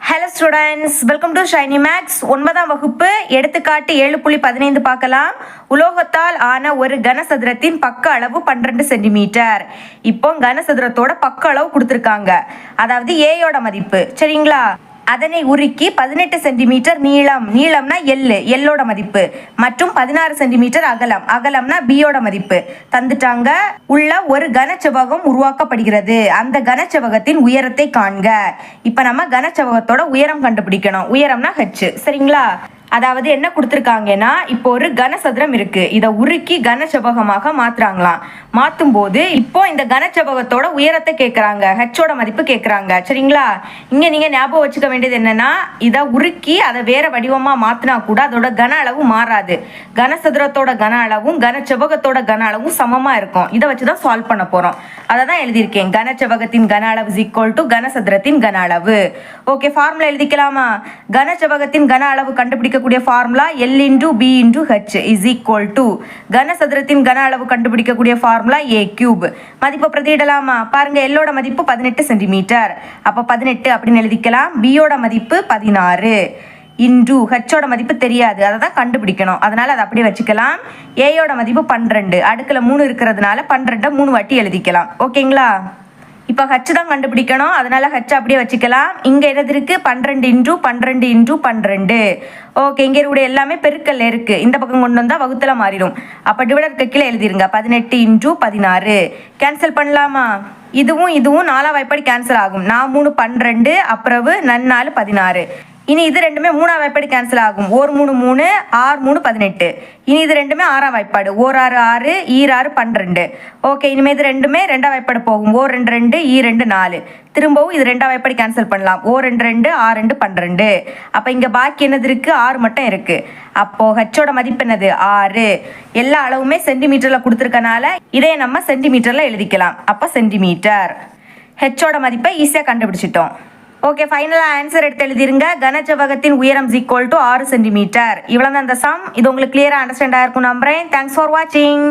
Hello students, welcome to Shiny Max. 9ஆம் வகுப்பு எடுத்துக்காட்டு 7.15 பார்க்கலாம். உலோகத்தால் ஆன ஒரு கனசதுரத்தின் பக்க அளவு 12 சென்டிமீட்டர். இப்போ கனசதுரத்தோட பக்க அளவு கொடுத்துருக்காங்க, அதாவது ஏயோட மதிப்பு. சரிங்களா? அதனை உருக்கி 18 சென்டிமீட்டர் நீளம், நீளம்னா எல்லோட மதிப்பு, மற்றும் 16 சென்டிமீட்டர் அகலம், அகலம்னா பியோட மதிப்பு தந்துட்டாங்க. உள்ள ஒரு கனச்செவ்வகம் உருவாக்கப்படுகிறது. அந்த கனச்செவ்வகத்தின் உயரத்தை காண்க. இப்ப நம்ம கனச்செவ்வகத்தோட உயரம் கண்டுபிடிக்கணும். உயரம்னா h. சரிங்களா? அதாவது என்ன கொடுத்துருக்காங்கன்னா, இப்போ ஒரு கனசதுரம் இருக்கு, இதை உருக்கி கனச்செவ்வகமாக மாத்துறாங்களாம். மாற்றும் போது இப்போ இந்த கனச்செவ்வகத்தோட உயரத்தை கேட்குறாங்க, ஹெச்சோட மதிப்பு கேட்குறாங்க. சரிங்களா? இங்கே நீங்கள் ஞாபகம் வச்சுக்க வேண்டியது என்னன்னா, இதை உருக்கி அதை வேற வடிவமாக மாற்றினா கூட அதோட கன அளவு மாறாது. கனசதுரத்தோட கன அளவும் கனச்செவ்வகத்தோட கன அளவும் சமமாக இருக்கும். இதை வச்சு தான் சால்வ் பண்ண போகிறோம். அதை தான் எழுதியிருக்கேன். கனச்செவ்வகத்தின் கன அளவு இஸ் ஈக்குவல் டு கனசதுரத்தின் கன அளவு. Okay, formula எழுதிக்கலாமா? கனச்செவ்வகத்தின் கன அளவு கண்டுபிடிக்க கூடிய formula L × B × H is equal to கனசதுரத்தின் கன அளவு கண்டுபிடிக்கக்கூடிய ஃபார்முலா A³. மதிப்பை பிரதியிடலாமா? பாருங்க, எல்லோட மதிப்பு 18 சென்டிமீட்டர், அப்போ 18 அப்படின்னு எழுதிக்கலாம். பியோட மதிப்பு 16 இன்டு ஹெச்சோட மதிப்பு தெரியாது, அதை தான் கண்டுபிடிக்கணும். அதனால அதை அப்படியே வச்சுக்கலாம். ஏயோட மதிப்பு 12, அடுக்கில் 3 இருக்கிறதுனால 12 3 வாட்டி எழுதிக்கலாம். ஓகேங்களா? இப்போ ஹச் தான் கண்டுபிடிக்கணும், அதனால ஹச் அப்படியே வச்சுக்கலாம். இங்கே எது இருக்கு? 12 × 12 × 12. ஓகே, இங்கே இருக்கக்கூடிய எல்லாமே பெருக்கல்ல இருக்கு. இந்த பக்கம் கொண்டு வந்தால் வகுத்துல மாறிடும். அப்போ டிவைடர் கீழே எழுதிருங்க. 18 × 16. கேன்சல் பண்ணலாமா? இதுவும் இதுவும் 4ஆம் வாய்ப்பாடு கேன்சல் ஆகும். 4 3 12, அப்புறம் 4 16. இனி இது ரெண்டுமே 3ஆம் வாய்ப்பாடு கேன்சல் ஆகும். 1 3 3, 6 3 18. இனி இது ரெண்டுமே 6ஆம் வாய்ப்பாடு. 1 6 6, 6 12. ஓகே, இனிமேல் இது ரெண்டுமே 2ஆம் வாய்ப்பாடு போகும். 2 2, 2 4. திரும்பவும் இது 2ஆம் வாய்ப்பாடு கேன்சல் பண்ணலாம். 2 2, 6 12. அப்போ இங்கே பாக்கி என்னது இருக்கு? 6 மட்டும் இருக்கு. அப்போ ஹெச்சோட மதிப்பு என்னது? 6. எல்லா அளவுமே சென்டிமீட்டர்ல கொடுத்துருக்கனால இதை நம்ம சென்டிமீட்டர்ல எழுதிக்கலாம். அப்போ சென்டிமீட்டர். ஹெச்சோட மதிப்பை ஈஸியாக கண்டுபிடிச்சிட்டோம். ஓகே, ஃபைனலாக ஆன்சர் எடுத்து எழுதிருங்க. கனச்செவ்வகத்தின் உயரம் இஸ் ஈக்குவல் டு 6 சென்டிமீட்டர். இவ்வளோ தான் இந்த சம். இது உங்களுக்கு கிளியராக அண்டர்ஸ்டாண்ட் ஆயிருக்கும் நம்புறேன். தேங்க்ஸ் ஃபார் வாட்சிங்.